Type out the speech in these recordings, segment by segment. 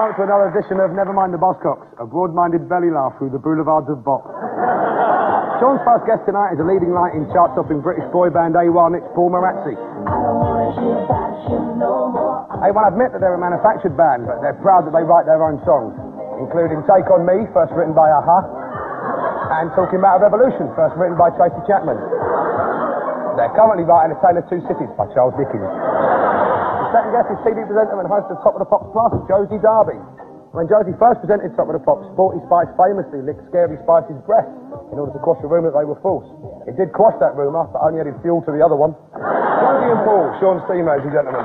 welcome to another edition of Never Mind the Buzzcocks, a broad-minded belly laugh through the boulevards of bop. Sean's first guest tonight is a leading light in chart-topping British boy band A1, it's Paul Morazzi. A1 admit that they're a manufactured band, but they're proud that they write their own songs, including Take On Me, first written by Aha, and Talking About a Revolution, first written by Tracy Chapman. They're currently writing A Tale of Two Cities by Charles Dickens. The second guest is TV presenter and host of Top of the Pops Plus, Josie Darby. When Josie first presented Top of the Pops, Sporty Spice famously licked Scary Spice's breasts in order to quash a rumour that they were false. It did quash that rumour, but only added fuel to the other one. Josie and Paul, Sean Steam, ladies and gentlemen.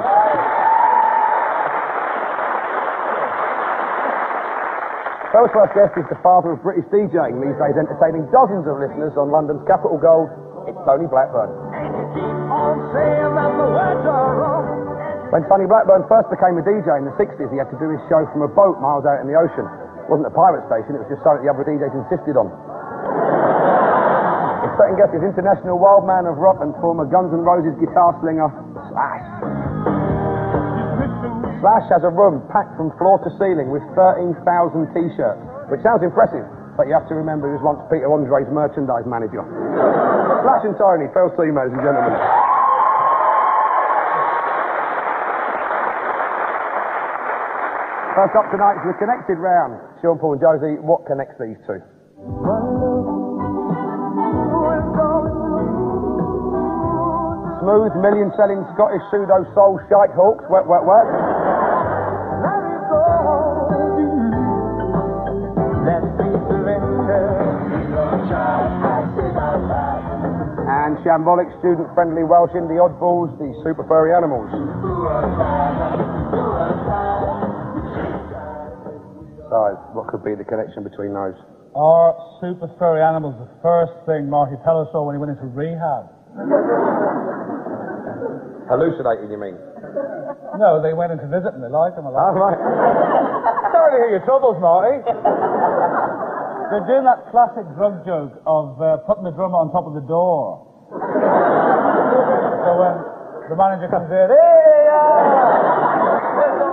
Phil's first guest is the father of British DJing, these days entertaining dozens of listeners on London's Capital Gold. It's Tony Blackburn. When Tony Blackburn first became a DJ in the 60s, he had to do his show from a boat miles out in the ocean. It wasn't a pirate station, it was just something the other DJs insisted on. His second guest is international wild man of rock and former Guns N' Roses guitar slinger, Slash. Slash has a room packed from floor to ceiling with 13,000 t-shirts, which sounds impressive, but you have to remember he was once Peter Andre's merchandise manager. Slash and Tony, Phil's team, ladies and gentlemen. First up tonight is the connected round. Sean, Paul and Josie, what connects these two? Smooth, million-selling Scottish pseudo-soul shite hawks, wet, wet, wet. And shambolic, student-friendly Welsh indie oddballs, the super furry animals. Guys, what could be the connection between those? Are super furry animals the first thing Marty Pellow saw when he went into rehab? Hallucinating, you mean? No, they went in to visit and they liked him a lot. Oh, right. Sorry to hear your troubles, Marty. They're doing that classic drug joke of putting the drummer on top of the door. So when the manager comes in, hey,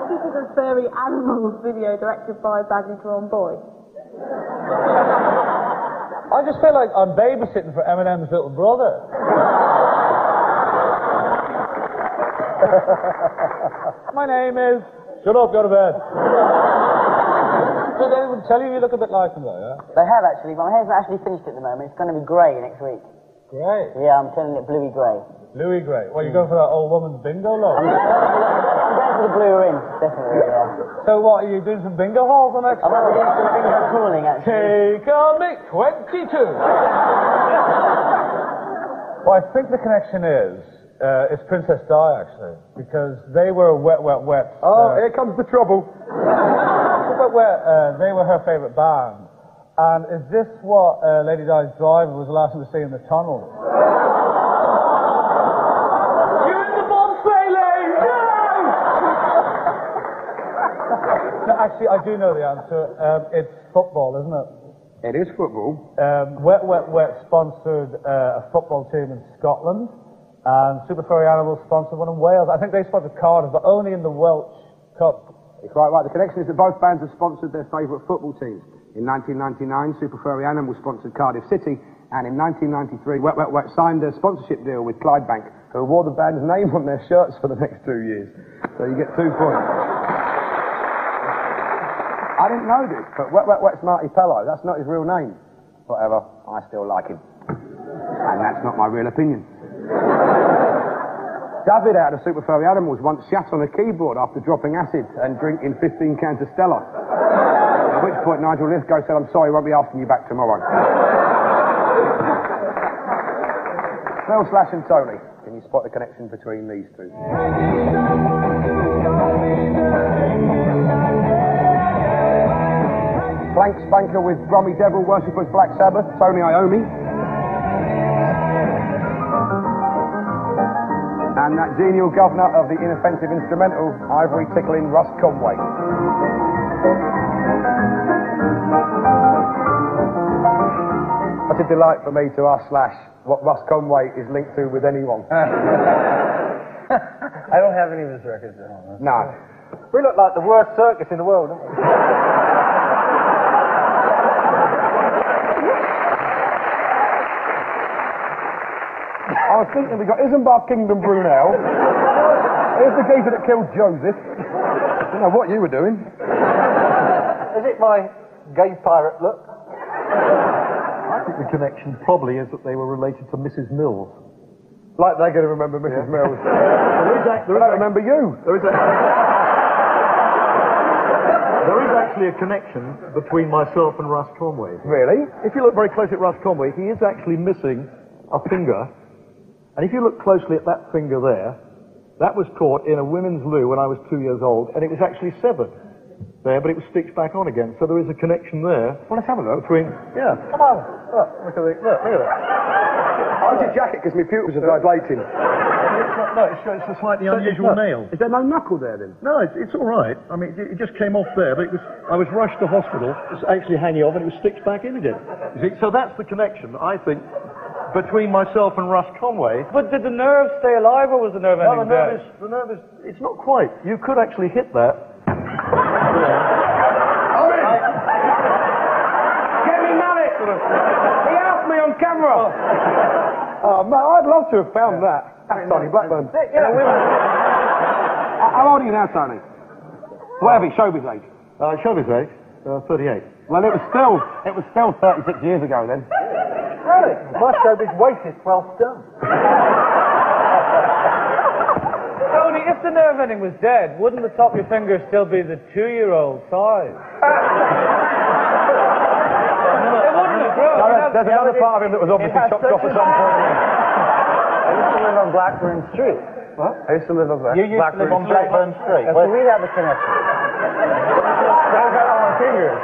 This is a furry animals video directed by Badminton Boy. I just feel like I'm babysitting for Eminem's little brother. My name is... Shut up, go to bed. Did anyone tell you look a bit like him, though, yeah? They have, actually. My hair's not actually finished at the moment. It's going to be grey next week. Grey? Yeah, I'm turning it bluey grey. Bluey grey. Well, you going for that old woman's bingo look? I'm going for the blue ring, definitely, yeah. So what, are you doing some bingo halls on next I'm going to do some bingo cooling, actually. Take on me, 22! Well, I think the connection is, it's Princess Di, actually, because they were wet, wet, wet. Oh, here comes the trouble. Wet, wet, they were her favourite band. And is this what Lady Di's driver was the last thing to see in the tunnel? You're in the bobsleigh lane! No! No, actually, I do know the answer. It's football, isn't it? It is football. Wet, Wet, Wet sponsored a football team in Scotland, and Super Furry Animals sponsored one in Wales. I think they sponsored Cardiff, but only in the Welsh Cup. It's quite right. The connection is that both bands have sponsored their favourite football teams. In 1999, Super Furry Animals sponsored Cardiff City, and in 1993, Wet Wet Wet signed a sponsorship deal with Clydebank, who wore the band's name on their shirts for the next 2 years. So you get 2 points. I didn't know this, but Wet Wet Wet's Marty Pellow. That's not his real name. Whatever, I still like him. And that's not my real opinion. David out of Super Furry Animals once shat on a keyboard after dropping acid and drinking 15 cans of Stella. At which point Nigel Lithgow said, I'm sorry, won't be asking you back tomorrow. Phil, Slash and Tony, can you spot the connection between these two? Blank spanker with Brummy Devil worshippers Black Sabbath, Tony Iommi. And that genial governor of the inoffensive instrumental, ivory tickling Russ Conway. What a delight for me to ask Slash what Russ Conway is linked to with anyone. I don't have any of his records at home. No. We look like the worst circus in the world, don't we? I was thinking, we got Isambard Kingdom Brunel. Here's the geezer that killed Joseph. I don't know what you were doing. Is it my gay pirate look? I think the connection probably is that they were related to Mrs. Mills. Like they're going to remember Mrs. Mills. They don't remember you. There is actually a connection between myself and Russ Conway. Really? If you look very closely at Russ Conway, he is actually missing a finger. And if you look closely at that finger there, that was caught in a women's loo when I was 2 years old, and it was actually severed there, but it was stitched back on again. So there is a connection there. Well, let's have a look. Between, yeah. Come on. Look at that. How's your jacket? Because my pupils are dilating. No, it's a slightly unusual nail. Is there no knuckle there, then? No, it's all right. I mean, it just came off there, but I was rushed to hospital. It was actually hanging off, and it was stitched back in again. You see, so that's the connection, I think, between myself and Russ Conway. But did the nerve stay alive, or was the nerve ending dead? The nerve is, it's not quite. You could actually hit that. Get me Malik! He asked me on camera! Oh, man, I'd love to have found that. That's Tony Blackburn. How old are you now, Tony? Whatever, showbiz age. Showbiz age, 38. Well, it was still 36 years ago then. Really? My showbiz weight is 12 stone. Tony, if the nerve ending was dead, wouldn't the top of your finger still be the 2-year-old size? It wouldn't have grown. No, there's another part of him that was obviously chopped off at some point. I used to live on Blackburn Street. What? I used to live on You used to live on Blackburn Street. So we have a connection. Don't get on my fingers.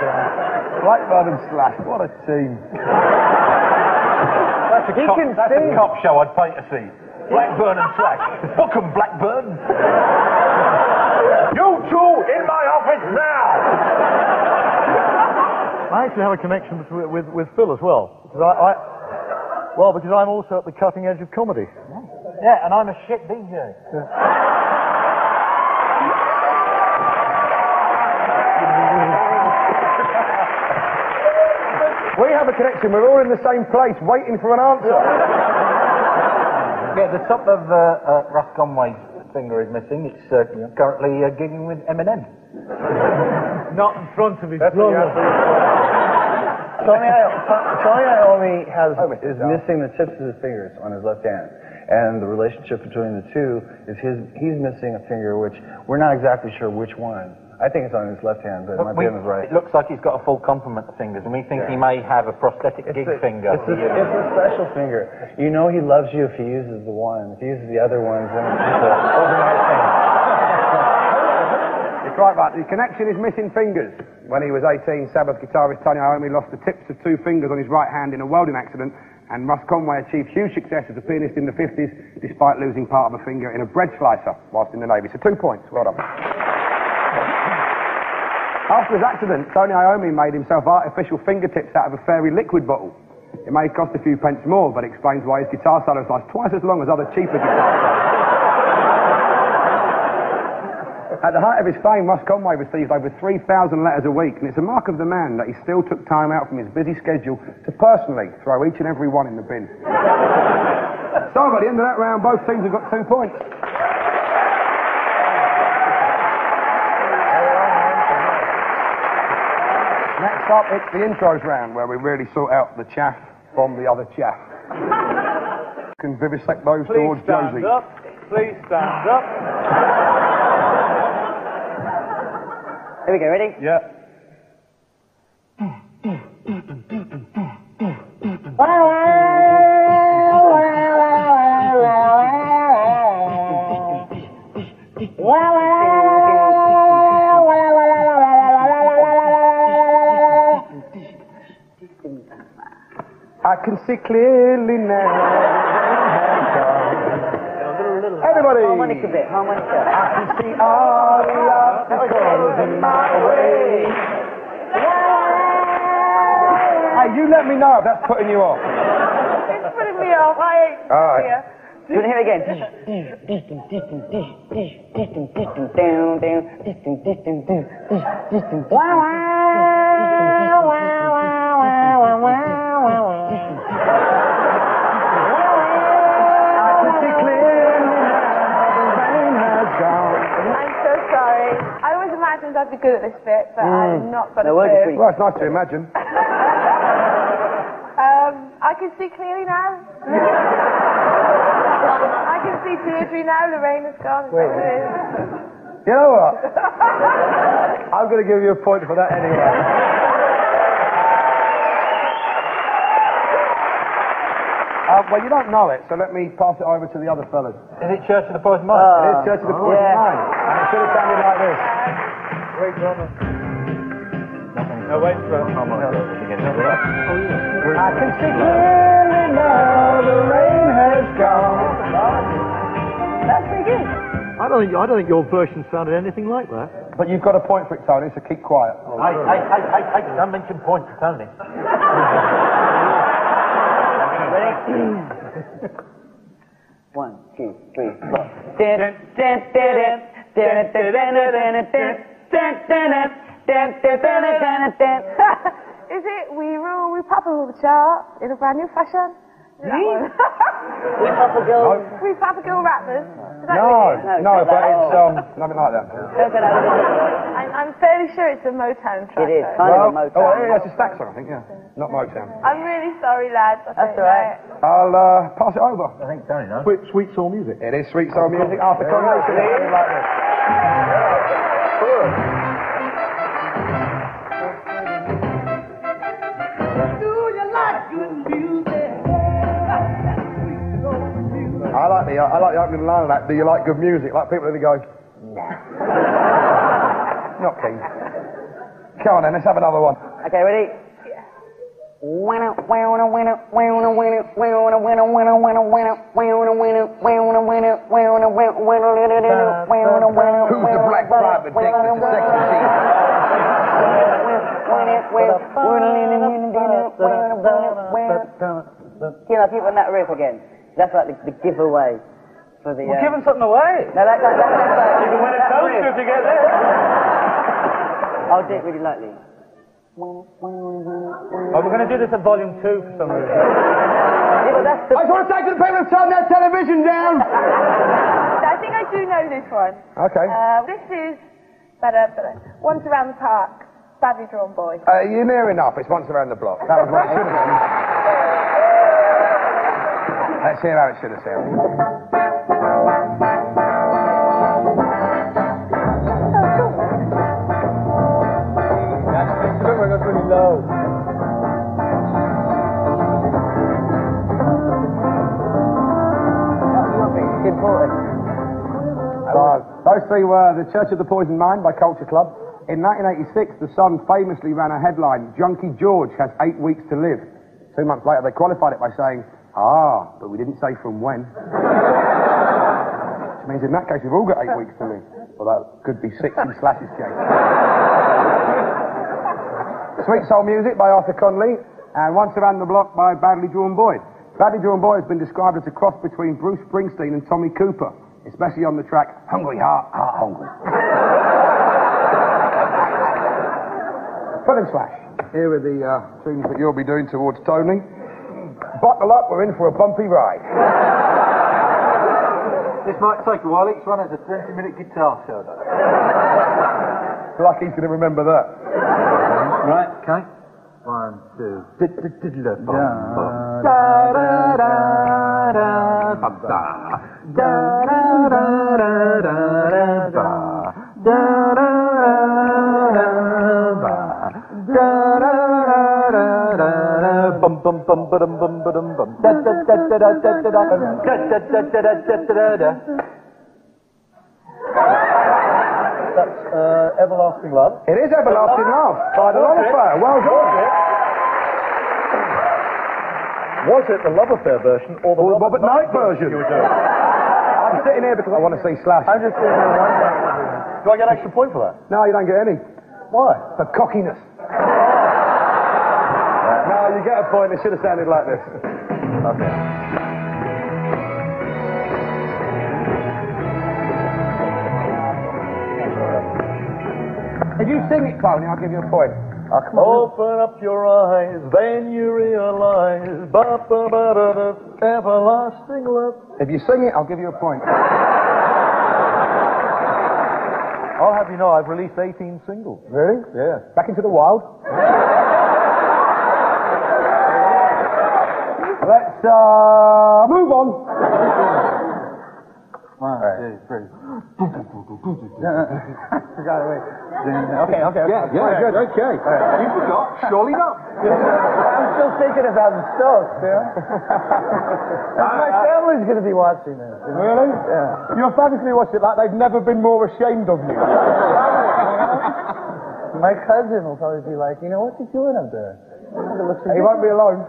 Blackburn and Slash, what a team. That's a cop show I'd pay to see. Blackburn and Slash. Book 'em, Blackburn. You two in my office now! I actually have a connection with Phil as well. Because I'm also at the cutting edge of comedy. Yeah, and I'm a shit DJ. We have a connection. We're all in the same place, waiting for an answer. Yeah, the top of Russ Conway's finger is missing. It's currently gigging with Eminem. Not in front of his That's brother. Tony Iommi is missing the tips of his fingers on his left hand. And the relationship between the two is he's missing a finger, which we're not exactly sure which one. I think it's on his left hand, but it might be on his right. It looks like he's got a full complement of fingers, and we think he may have a prosthetic gig finger. It's a special finger. You know he loves you if he uses the one. If he uses the other ones, then it's just an overnight thing. You're quite right. The connection is missing fingers. When he was 18, Sabbath guitarist Tony Iommi lost the tips of 2 fingers on his right hand in a welding accident, and Russ Conway achieved huge success as a pianist in the 50s, despite losing part of a finger in a bread slicer whilst in the Navy. So 2 points. Well done. After his accident, Tony Iommi made himself artificial fingertips out of a fairy liquid bottle. It may cost a few pence more, but explains why his guitar solos last twice as long as other cheaper guitar solos. At the height of his fame, Russ Conway received over 3,000 letters a week, and it's a mark of the man that he still took time out from his busy schedule to personally throw each and every one in the bin. So, by the end of that round, both teams have got 2 points. Next up, it's the intros round, where we really sort out the chaff from the other chaff. Can vivisect those towards Josie. Please stand up. Here we go, ready? Yeah. I can see clearly now. Everybody! Harmonica bit, harmonica. I can see all the obstacles in my way. Hey, you let me know if that's putting you off. It's putting me off. I ain't All right. here. Do you want to hear it again? I always imagined I'd be good at this bit, but I'm not got a clue. Well, it's nice to imagine. I can see clearly now. I can see Deirdre now. Lorraine has gone. Wait. You know what? I'm going to give you a point for that anyway. Well, you don't know it, so let me pass it over to the other fellas. Is it Church of the Poison Mind? It is Church of the Poison Mind. And it should have sounded like this. Wait, drummer. No, wait, drummer. I can see clearly now the rain has gone. That's pretty good. I don't think your version sounded anything like that. But you've got a point for it, Tony, so keep quiet. I don't mention points to Tony. One, two, three, four. Is it We Rule, We Papa Rule the Chart in a brand new fashion? We Papa Girl. We Papa Girl rappers. Is that No, it? but it's nothing like that. I'm fairly sure it's a Motown track. It is kind of a Motown. Oh, yeah, it's a Stax song, I think, yeah. Not Motown. I'm really sorry, lads. That's all right. I'll pass it over. I think Tony knows. Sweet soul music. It is Sweet Soul Music after coronation. Something like this. I like the opening line of that. Do you like good music? Like people that go, no. Not keen. Come on then, let's have another one. Okay, ready? Who's the black private dick that's a sex machine? Keep on that riff again. That's like the giveaway for the. We're giving something away. No, that's like. You can win a toaster if you get this. I'll do it really lightly. Oh, we're going to do this at volume 2 for some reason. Yeah, but that's the. I just want to say to the people turn that television down. I think I do know this one. Okay. This is Once Around the Park. Badly Drawn Boy. You're near enough. It's Once Around the Block. That was what it should have been. Let's hear how it should have sounded. That's really low. Important. Those three were The Church of the Poison Mind by Culture Club. In 1986, The Sun famously ran a headline, Junkie George has 8 weeks to live. 2 months later, they qualified it by saying, but we didn't say from when. Which means in that case, we've all got 8 weeks to live. Well, that could be 6 in Slash's case. Sweet Soul Music by Arthur Conley, and Once Around the Block by Badly Drawn Boy. Badly Drawn Boy has been described as a cross between Bruce Springsteen and Tommy Cooper, especially on the track Hungry Heart, Heart Hungry. Phil and Slash, here are the tunes that you'll be doing towards Tony. Buckle up, we're in for a bumpy ride. This might take a while. Each one has a 20-minute guitar solo. Like he's going to remember that. Right, okay. 1, 2. That's Everlasting Love. It is Everlasting Love by the Love Affair. Well done. Was it the Love Affair version or the Robert Knight version? You were doing? I'm sitting here because I want to see Slash. I'm just sitting here wondering. Do I get an extra point for that? No, you don't get any. Why? For cockiness. No, you get a point. It should have sounded like this. Okay. sing it, Tony, I'll give you a point. Oh, come on. Open up your eyes, then you realize, ba-ba-ba-da-da, everlasting love. If you sing it, I'll give you a point. I'll have you know I've released 18 singles. Really? Yeah. Back into the wild. Let's move on. 1, 2, 3. Okay. Yeah, good. Okay. You forgot? Surely not. I'm still thinking about the Stones, man. My family's going to be watching this. Really? Yeah. Your family's going to watch it like they've never been more ashamed of you. My cousin will probably be like, you know, what's he doing up there? He won't be alone.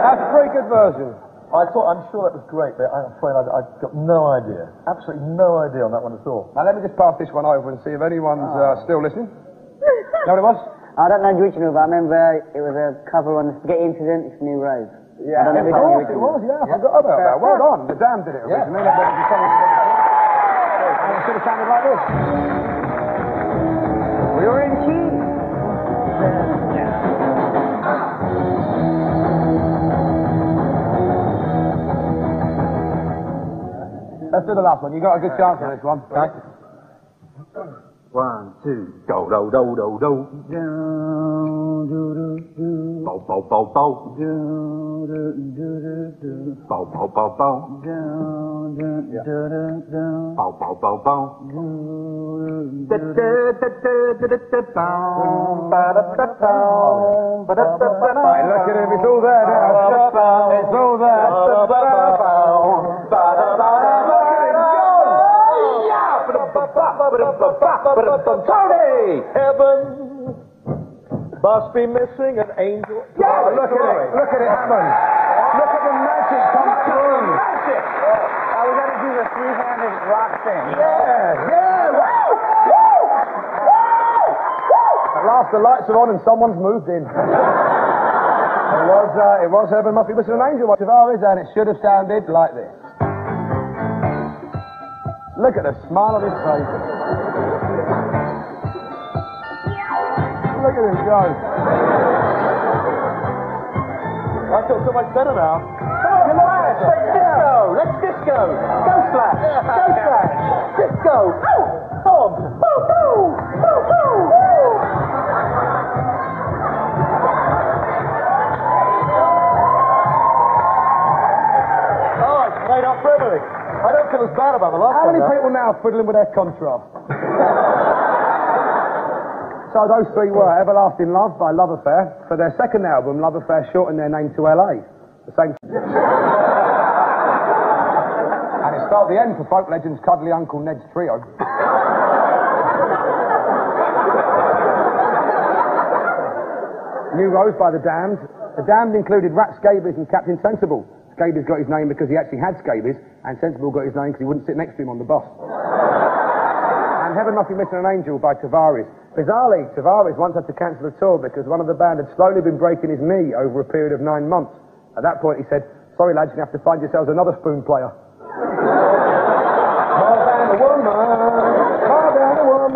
That's a pretty good version. I'm sure that was great, but I'm afraid I've got no idea. Absolutely no idea on that one at all. Now let me just pass this one over and see if anyone's still listening. Know what it was? I don't know the original, but I remember it was a cover on the Spaghetti Incident, It's New Rose. Yeah, I don't know it was, I forgot about that. Well done. The Damned did it originally. And it should have sounded like this. We were in key. Let's do the last one. You got a good chance on this one. Okay. 1, 2. Do do do do do. Bow bow bow bow. Bow bow bow bow. Bow bow bow bow. Look at him, it's all there now. It's all there. Tony! Heaven must be missing an angel. Yeah, look at it. Look at it happen. Look at the magic come through. Magic! I was going to do the three-handed rock thing. Yeah. Woo! Woo! Woo! At last the lights are on and someone's moved in. It was Heaven Must Be Missing an Angel by Tavares, and it should have sounded like this. Look at the smile on his face. Look at him go. I feel so much better now. Come on, lads, let's disco. Go Slash. Go Slash. Disco. Come on. Woo, woo. Woo, woo. Oh, it's made up for everything. I don't feel as bad about the last How one. many people now are fiddling with their contrast? So those three were Everlasting Love by Love Affair. For their second album, Love Affair shortened their name to LA. The same. And it spelled the end for folk legends Cuddly Uncle Ned's Trio. New Rose by The Damned. The Damned included Rat Scabies and Captain Sensible. Scabies got his name because he actually had scabies, and Sensible got his name because he wouldn't sit next to him on the bus. And Heaven Must Be Missing an Angel by Tavares. Bizarrely, Tavares once had to cancel a tour because one of the band had slowly been breaking his knee over a period of 9 months. At that point he said, sorry lads, you have to find yourselves another spoon player. More than a woman, more than a woman,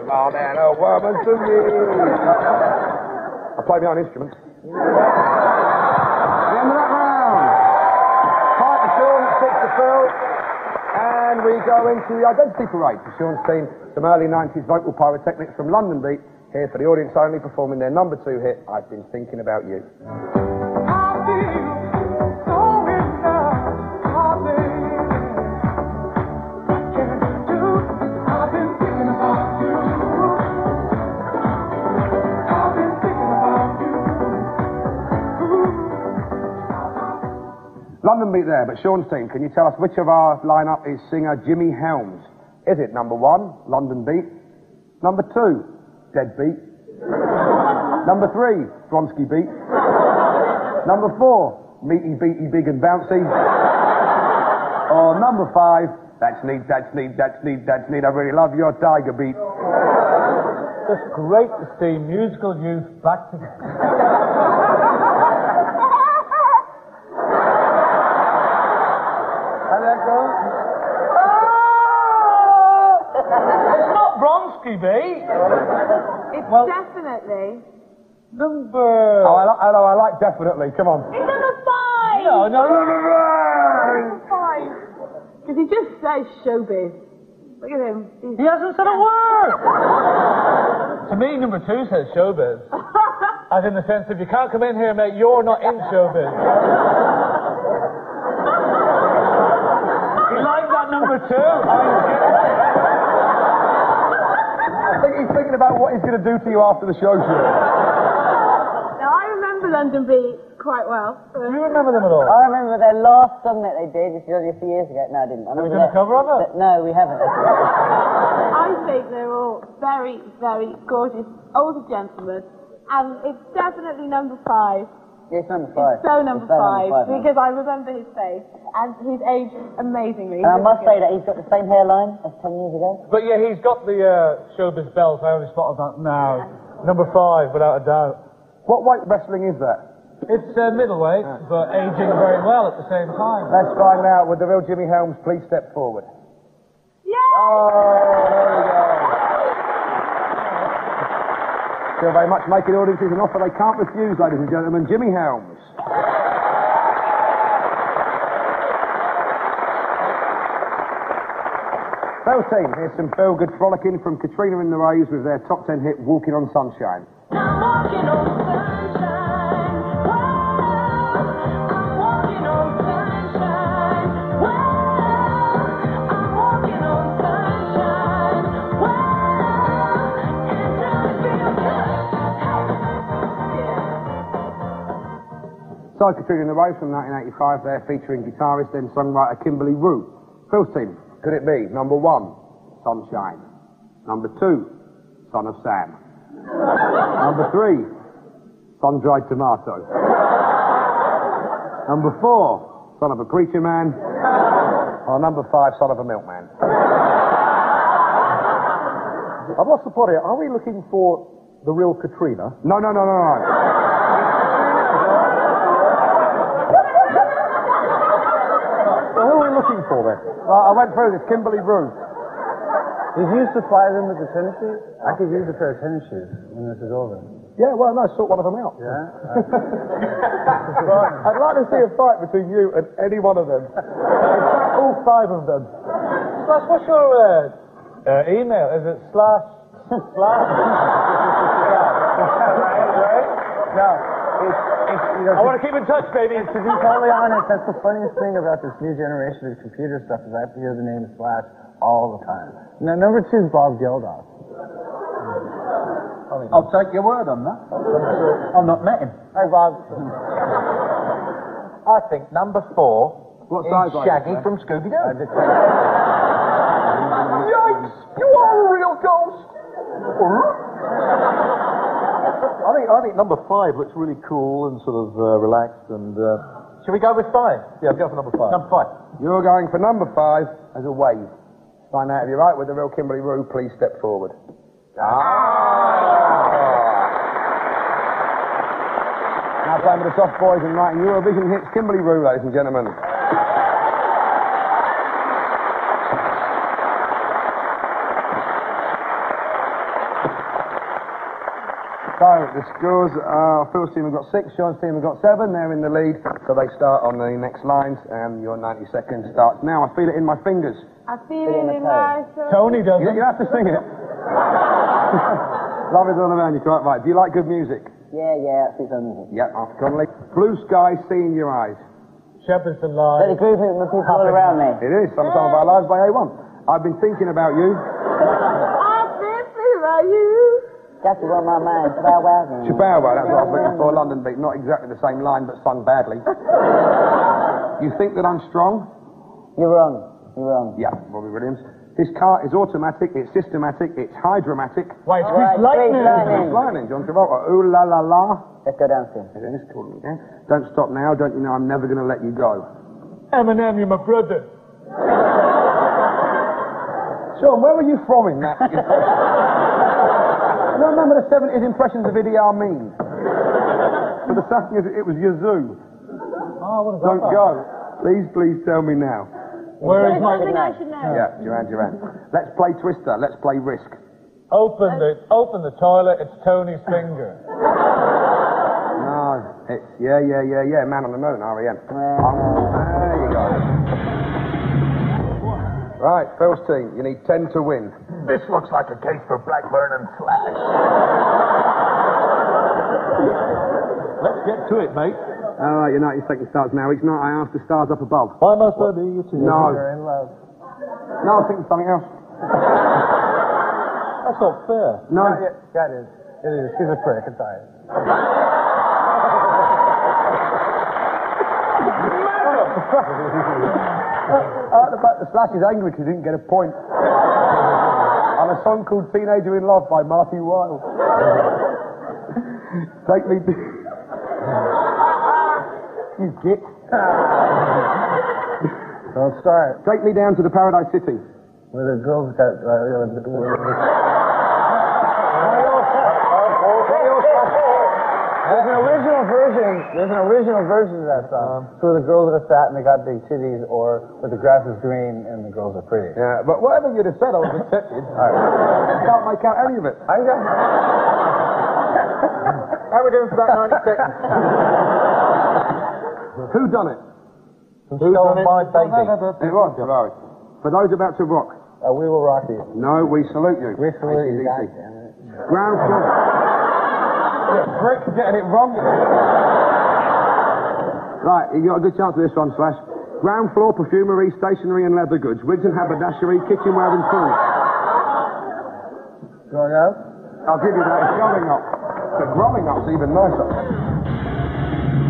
more than a woman to me. I play my own instruments. The end of that round. Fight for Sean, 6 to Phil. And we go into the Identity Parade for Sean's team. Some early 90s vocal pyrotechnics from London Beat. Here for the audience only, performing their number 2 hit, I've Been Thinking About You. London Beat there, but Sean's team, can you tell us which of our lineup is singer Jimmy Helms? Is it number 1, London Beat, Number 2, Deadbeat. Number 3, Bronski Beat. Number 4, Meaty Beaty Big and Bouncy. Or number 5, That's neat, that's neat, that's neat, that's neat. I really love your Tiger Beat. It's great to see musical youth back together. How'd that go? It's not Bronski Beat. It's definitely Number... I like definitely. Come on. It's number 5! No. Number 5. Because he just says showbiz. Look at him. He hasn't said a word! To me, number 2 says showbiz. As in the sense, if you can't come in here, mate, you're not in showbiz. You like that number 2? I think he's thinking about what he's going to do to you after the show. Now, I remember London Beat quite well. Do you remember them at all? I remember their last song that they did, which was only a few years ago. No, I didn't. I Have we done a cover of it? No, we haven't. I think they're all very, very gorgeous older gentlemen. And it's definitely number 5. It's number 5. It's so number 5, man. because I remember his face, and he's aged amazingly. And I must say that he's got the same hairline as 10 years ago. But yeah, he's got the showbiz belt. I only spotted that now. Number 5, without a doubt. What weight wrestling is that? It's middleweight, but aging very well at the same time. Let's find out. Would the real Jimmy Helms please step forward? Yeah! Oh, there we go. Still very much making audiences an offer they can't refuse, ladies and gentlemen. Jimmy Helms. Well, team, here's some feel-good frolicking from Katrina and the Rays with their top 10 hit, Walking on Sunshine. I'm walking on sunshine. Whoa, I'm walking on sunshine. Whoa, I'm walking on sunshine. Whoa, it does feel good. So, Katrina and the Rays from 1985 there, featuring guitarist and songwriter Kimberly Rue. Phil's team, could it be? Number 1, Sunshine. Number 2, Son of Sam. Number 3, Sun-Dried Tomato. Number 4, Son of a Preacher Man. Or number 5, Son of a Milkman. I've lost the plot here. Are we looking for the real Katrina? No. So who are we looking for then? I went through this, Kimberly Rue. Did you supply them with the tennis shoes? I could use a pair of tennis shoes when this is over. Yeah, well, no, sort one of them out. Yeah? Right. I'd like to see a fight between you and any one of them. All 5 of them. Slash, what's your email? Is it slash? No, it's I want to keep in touch, baby. to be totally honest, that's the funniest thing about this new generation of computer stuff is I have to hear the name Slash all the time. Now, number 2 is Bob Geldof. I'll take your word on that. I've not met him. Hi, Bob. I think number 4 What is size are you, Shaggy sir? from Scooby-Doo. Yikes! You are a real ghost! I think number 5 looks really cool and sort of relaxed and... Shall we go with 5? Yeah, go for number 5. Number 5. You're going for number 5 as a wave. Find out if you're right with the real Kimberly Rue. Please step forward. Now playing with the soft boys and writing Eurovision hits, Kimberly Rue, ladies and gentlemen. So, the scores are, Phil's team have got 6, Sean's team have got 7, they're in the lead, so they start on the next lines, and your 90 seconds starts now. I feel it in my fingers. I feel it in my soul. Tony does You it. have to sing it. Love is all around you, quite right. Do you like good music? Yeah, that's his own music. Yep, Arthur Connolly. Blue sky, see in your eyes. Shepherd's But Delight. the group of people all around me. It is, Some Song of Our Lives by A1. I've been thinking about you. I've been thinking about you. That's the one my man, Bow Wow. Chihuahua, that's what I was looking for. London Beat, not exactly the same line, but sung badly. You think that I'm strong? You're wrong. Yeah, Robbie Williams. His car is automatic, it's systematic, it's hydromatic. Why, it's Right, lightning. lightning. Lightning, John Travolta. Ooh la la la. Let's go downstairs. It is cool, okay? Don't stop now, don't you know I'm never going to let you go. Eminem, you're my brother. Sean, where were you from in that impression? I don't remember the 70s impressions of Idi Amin. But the second it was Yazoo. Oh, what is Don't that? go. Please tell me now. Where is There's my... something I should know. Yeah, Duran. Let's play Twister. Let's play Risk. Open the toilet, it's Tony's finger. No, it's yeah. Man on the Moon, R.E.M. There you go. Right, Phil's team. You need 10 to win. This looks like a case for Blackburn and Slash. Let's get to it, mate. All right, you're not your second stars now. Each night I ask the stars up above. Why must I be your team? No. You're in love. No, I think it's something else. That's not fair. No. Yeah, it is. It is. He's a prick. It's all right. The fact that Slash is angry because he didn't get a point. On a song called Teenager in Love by Marty Wilde. Take me... You git. Don't start. Take me down to the Paradise City. Where the girls got... There's an original version of that song. It's where the girls are fat and they got big titties, or where the grass is green and the girls are pretty. Yeah, but whatever you'd have said, I was accepted. I can't make out any of it. How are we doing for about 90 seconds? Who done it? Who done my baby? It was, Ferrari. For those about to rock. We will rock you. No, we salute you. We salute you. AC/DC. Ground floor. Prick, getting it wrong. Right, you got a good chance of this one, Slash. Ground floor, perfumery, stationery and leather goods, wigs and haberdashery, kitchenware and food. Going up? I'll give you that. It's growing up. The growing up's even nicer.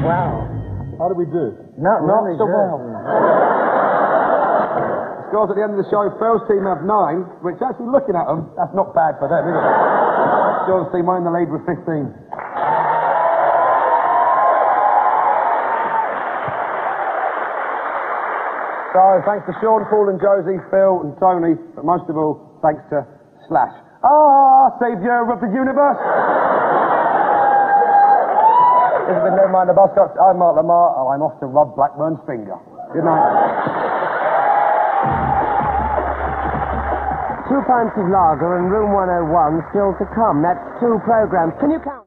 Wow. How do we do? Not really so good. well. Scores at the end of the show, Phil's team have 9, which actually looking at them, that's not bad for them, is it? Sean's team are in the lead with 15. So, thanks to Sean, Paul and Josie, Phil and Tony, but most of all, thanks to Slash. Saviour of the universe! This has been Never Mind the Buzzcocks. I'm Mark Lamar, and I'm off to Rob Blackburn's finger. Good night. Two pints of lager and room 101 still to come. That's 2 programs. Can you count?